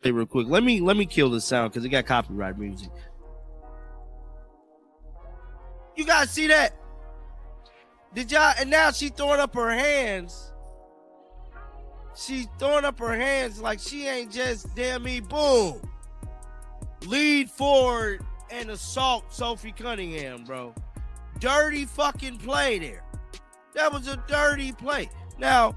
Hey, real quick. Let me kill this sound because it got copyright music. You guys see that? Did y'all? And now she throwing up her hands. She throwing up her hands like she ain't just damn me. Boom. Lead forward and assault Sophie Cunningham, bro. Dirty fucking play there. That was a dirty play. Now,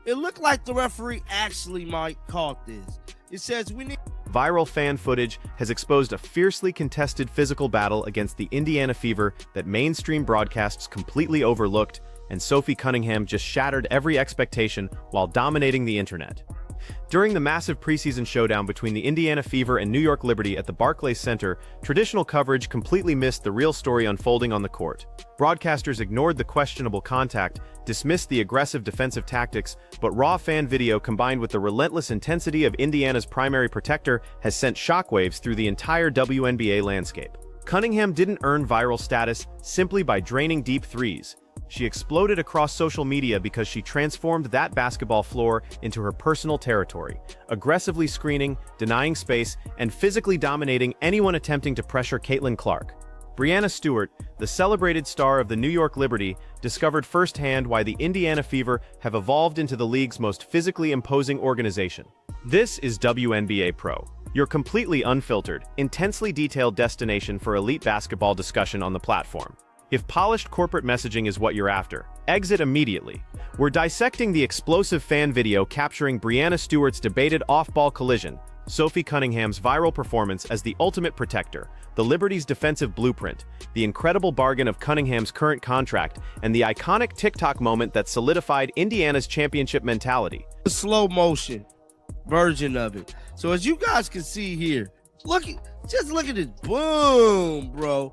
it looked like the referee actually might caught this. It says we need. Viral fan footage has exposed a fiercely contested physical battle against the Indiana Fever that mainstream broadcasts completely overlooked, and Sophie Cunningham just shattered every expectation while dominating the internet. During the massive preseason showdown between the Indiana Fever and New York Liberty at the Barclays Center, traditional coverage completely missed the real story unfolding on the court. Broadcasters ignored the questionable contact, dismissed the aggressive defensive tactics, but raw fan video combined with the relentless intensity of Indiana's primary protector has sent shockwaves through the entire WNBA landscape. Cunningham didn't earn viral status simply by draining deep threes. She exploded across social media because she transformed that basketball floor into her personal territory, aggressively screening, denying space, and physically dominating anyone attempting to pressure Caitlin Clark. Breanna Stewart, the celebrated star of the New York Liberty, discovered firsthand why the Indiana Fever have evolved into the league's most physically imposing organization. This is WNBA Pro, your completely unfiltered, intensely detailed destination for elite basketball discussion on the platform. If polished corporate messaging is what you're after, exit immediately. We're dissecting the explosive fan video capturing Breanna Stewart's debated off-ball collision, Sophie Cunningham's viral performance as the ultimate protector, the Liberty's defensive blueprint, the incredible bargain of Cunningham's current contract, and the iconic TikTok moment that solidified Indiana's championship mentality. The slow motion version of it. So as you guys can see here, just look at this. Boom, bro.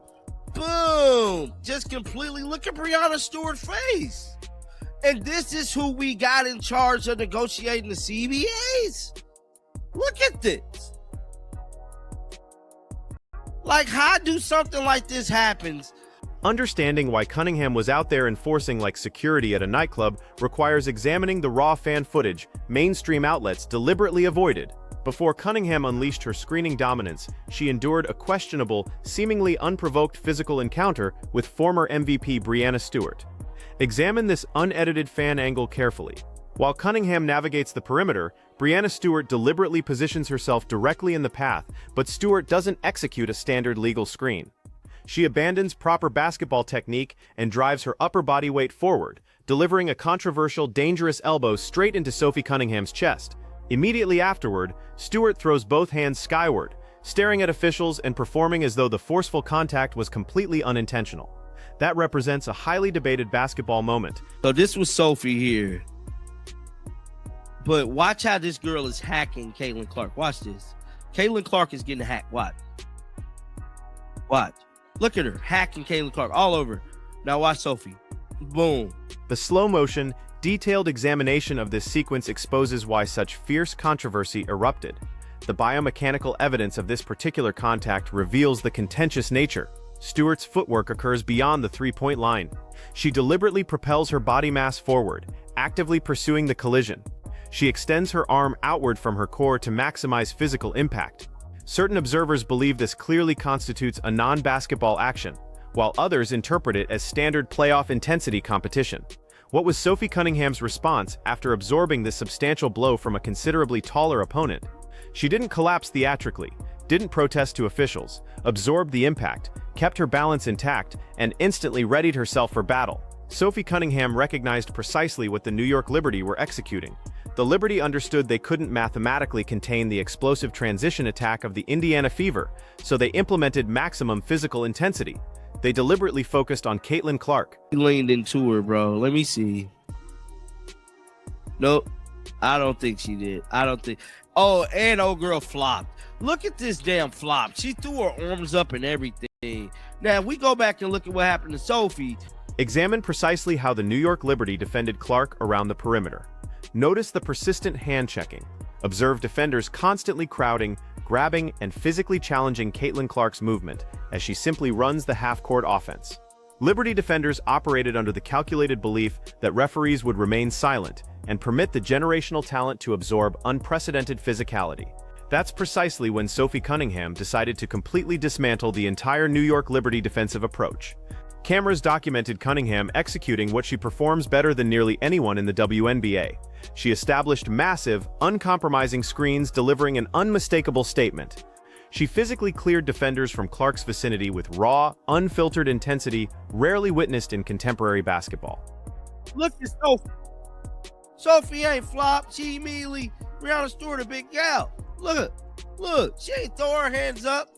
Boom. Just completely look at Breanna Stewart's face. And this is who we got in charge of negotiating the CBAs. Look at this. Like, how do something like this happens? Understanding why Cunningham was out there enforcing like security at a nightclub requires examining the raw fan footage mainstream outlets deliberately avoided. Before Cunningham unleashed her screening dominance, she endured a questionable, seemingly unprovoked physical encounter with former MVP Breanna Stewart. Examine this unedited fan angle carefully. While Cunningham navigates the perimeter, Breanna Stewart deliberately positions herself directly in the path, but Stewart doesn't execute a standard legal screen. She abandons proper basketball technique and drives her upper body weight forward, delivering a controversial, dangerous elbow straight into Sophie Cunningham's chest. Immediately afterward, Stewart throws both hands skyward, staring at officials and performing as though the forceful contact was completely unintentional. That represents a highly debated basketball moment. So this was Sophie here. But watch how this girl is hacking Caitlin Clark. Watch this. Caitlin Clark is getting hacked. Watch. Watch. Look at her hacking Caitlin Clark all over. Now watch Sophie. Boom. The slow motion, detailed examination of this sequence exposes why such fierce controversy erupted. The biomechanical evidence of this particular contact reveals the contentious nature. Stewart's footwork occurs beyond the three-point line. She deliberately propels her body mass forward, actively pursuing the collision. She extends her arm outward from her core to maximize physical impact. Certain observers believe this clearly constitutes a non-basketball action, while others interpret it as standard playoff intensity competition. What was Sophie Cunningham's response after absorbing this substantial blow from a considerably taller opponent? She didn't collapse theatrically, didn't protest to officials, absorbed the impact, kept her balance intact, and instantly readied herself for battle. Sophie Cunningham recognized precisely what the New York Liberty were executing. The Liberty understood they couldn't mathematically contain the explosive transition attack of the Indiana Fever, so they implemented maximum physical intensity. They deliberately focused on Caitlin Clark. He leaned into her, bro. Let me see. Nope. I don't think she did. I don't think. Oh, and old girl flopped. Look at this damn flop. She threw her arms up and everything. Now, if we go back and look at what happened to Sophie. Examine precisely how the New York Liberty defended Clark around the perimeter. Notice the persistent hand-checking. Observe defenders constantly crowding, grabbing, and physically challenging Caitlin Clark's movement as she simply runs the half-court offense. Liberty defenders operated under the calculated belief that referees would remain silent and permit the generational talent to absorb unprecedented physicality. That's precisely when Sophie Cunningham decided to completely dismantle the entire New York Liberty defensive approach. Cameras documented Cunningham executing what she performs better than nearly anyone in the WNBA. She established massive, uncompromising screens delivering an unmistakable statement. She physically cleared defenders from Clark's vicinity with raw, unfiltered intensity rarely witnessed in contemporary basketball. Look at Sophie. Sophie ain't flopped. She immediately, Breanna Stewart, a big gal. Look, she ain't throw her hands up.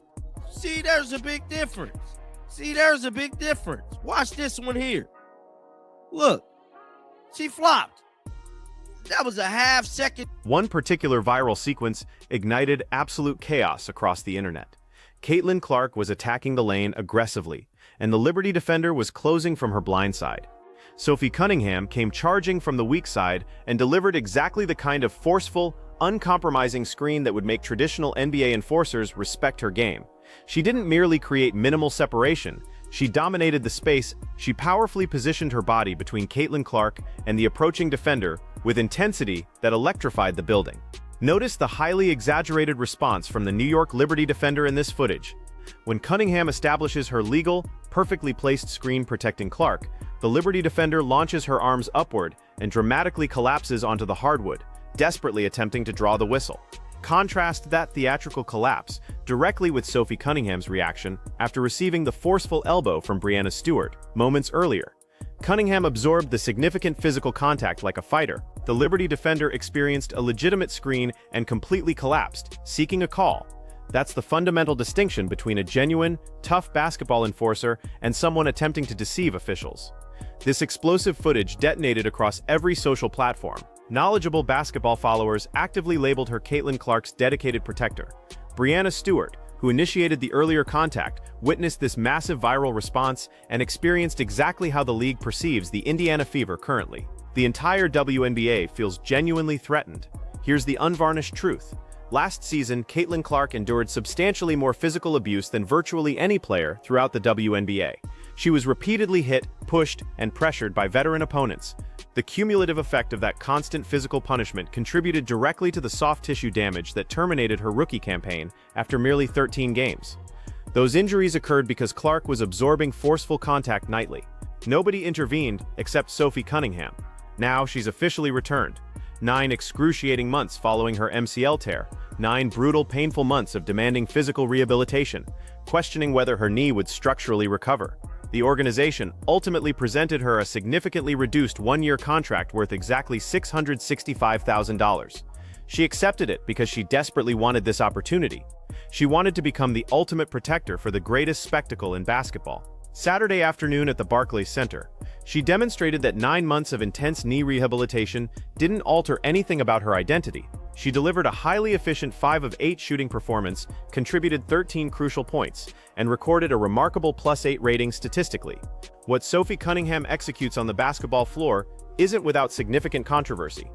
See, there's a big difference. Watch this one here. Look, she flopped. That was a half-second. One particular viral sequence ignited absolute chaos across the internet. Caitlin Clark was attacking the lane aggressively, and the Liberty defender was closing from her blind side. Sophie Cunningham came charging from the weak side and delivered exactly the kind of forceful, uncompromising screen that would make traditional NBA enforcers respect her game. She didn't merely create minimal separation, she dominated the space. She powerfully positioned her body between Caitlin Clark and the approaching defender with intensity that electrified the building. Notice the highly exaggerated response from the New York Liberty defender in this footage. When Cunningham establishes her legal, perfectly placed screen protecting Clark, the Liberty defender launches her arms upward and dramatically collapses onto the hardwood, desperately attempting to draw the whistle. Contrast that theatrical collapse directly with Sophie Cunningham's reaction after receiving the forceful elbow from Breanna Stewart moments earlier. Cunningham absorbed the significant physical contact like a fighter. The Liberty defender experienced a legitimate screen and completely collapsed, seeking a call. That's the fundamental distinction between a genuine, tough basketball enforcer and someone attempting to deceive officials. This explosive footage detonated across every social platform. Knowledgeable basketball followers actively labeled her Caitlin Clark's dedicated protector. Breanna Stewart, who initiated the earlier contact, witnessed this massive viral response and experienced exactly how the league perceives the Indiana Fever currently. The entire WNBA feels genuinely threatened. Here's the unvarnished truth. Last season, Caitlin Clark endured substantially more physical abuse than virtually any player throughout the WNBA. She was repeatedly hit, pushed, and pressured by veteran opponents. The cumulative effect of that constant physical punishment contributed directly to the soft tissue damage that terminated her rookie campaign after merely 13 games. Those injuries occurred because Clark was absorbing forceful contact nightly. Nobody intervened except Sophie Cunningham. Now she's officially returned. 9 excruciating months following her MCL tear, 9 brutal, painful months of demanding physical rehabilitation, questioning whether her knee would structurally recover. The organization ultimately presented her a significantly reduced one-year contract worth exactly $665,000. She accepted it because she desperately wanted this opportunity. She wanted to become the ultimate protector for the greatest spectacle in basketball. Saturday afternoon at the Barclays Center, she demonstrated that 9 months of intense knee rehabilitation didn't alter anything about her identity. She delivered a highly efficient 5 of 8 shooting performance, contributed 13 crucial points, and recorded a remarkable +8 rating statistically. What Sophie Cunningham executes on the basketball floor isn't without significant controversy.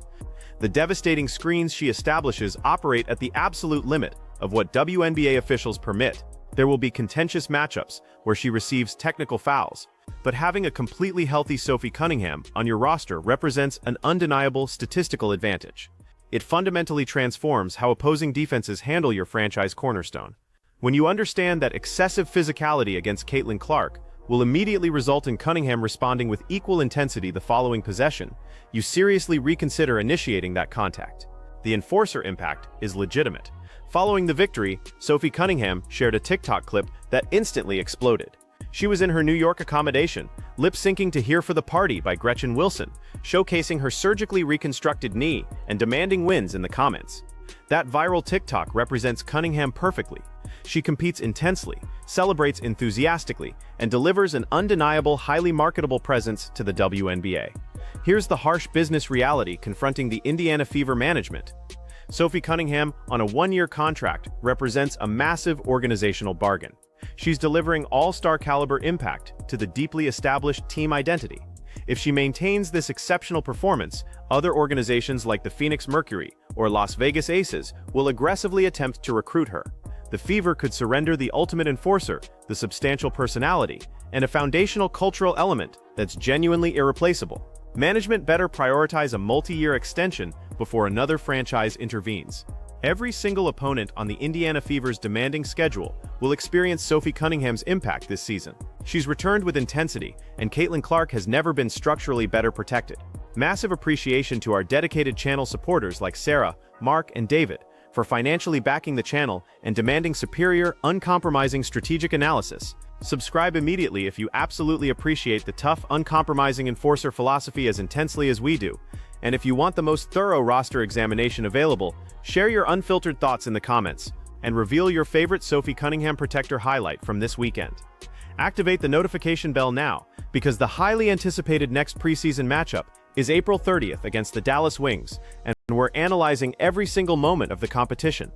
The devastating screens she establishes operate at the absolute limit of what WNBA officials permit. There will be contentious matchups where she receives technical fouls, but having a completely healthy Sophie Cunningham on your roster represents an undeniable statistical advantage. It fundamentally transforms how opposing defenses handle your franchise cornerstone. When you understand that excessive physicality against Caitlin Clark will immediately result in Cunningham responding with equal intensity the following possession, you seriously reconsider initiating that contact. The enforcer impact is legitimate. Following the victory, Sophie Cunningham shared a TikTok clip that instantly exploded. She was in her New York accommodation, lip-syncing to Here for the Party by Gretchen Wilson, showcasing her surgically reconstructed knee and demanding wins in the comments. That viral TikTok represents Cunningham perfectly. She competes intensely, celebrates enthusiastically, and delivers an undeniable, highly marketable presence to the WNBA. Here's the harsh business reality confronting the Indiana Fever management. Sophie Cunningham, on a one-year contract, represents a massive organizational bargain. She's delivering all-star caliber impact to the deeply established team identity. If she maintains this exceptional performance, other organizations like the Phoenix Mercury or Las Vegas Aces will aggressively attempt to recruit her. The Fever could surrender the ultimate enforcer, the substantial personality, and a foundational cultural element that's genuinely irreplaceable. Management better prioritize a multi-year extension before another franchise intervenes. Every single opponent on the Indiana Fever's demanding schedule will experience Sophie Cunningham's impact this season. She's returned with intensity, and Caitlin Clark has never been structurally better protected. Massive appreciation to our dedicated channel supporters like Sarah, Mark, and David for financially backing the channel and demanding superior, uncompromising strategic analysis. Subscribe immediately if you absolutely appreciate the tough, uncompromising enforcer philosophy as intensely as we do. And if you want the most thorough roster examination available, share your unfiltered thoughts in the comments and reveal your favorite Sophie Cunningham protector highlight from this weekend. Activate the notification bell now, because the highly anticipated next preseason matchup is April 30th against the Dallas Wings, and we're analyzing every single moment of the competition.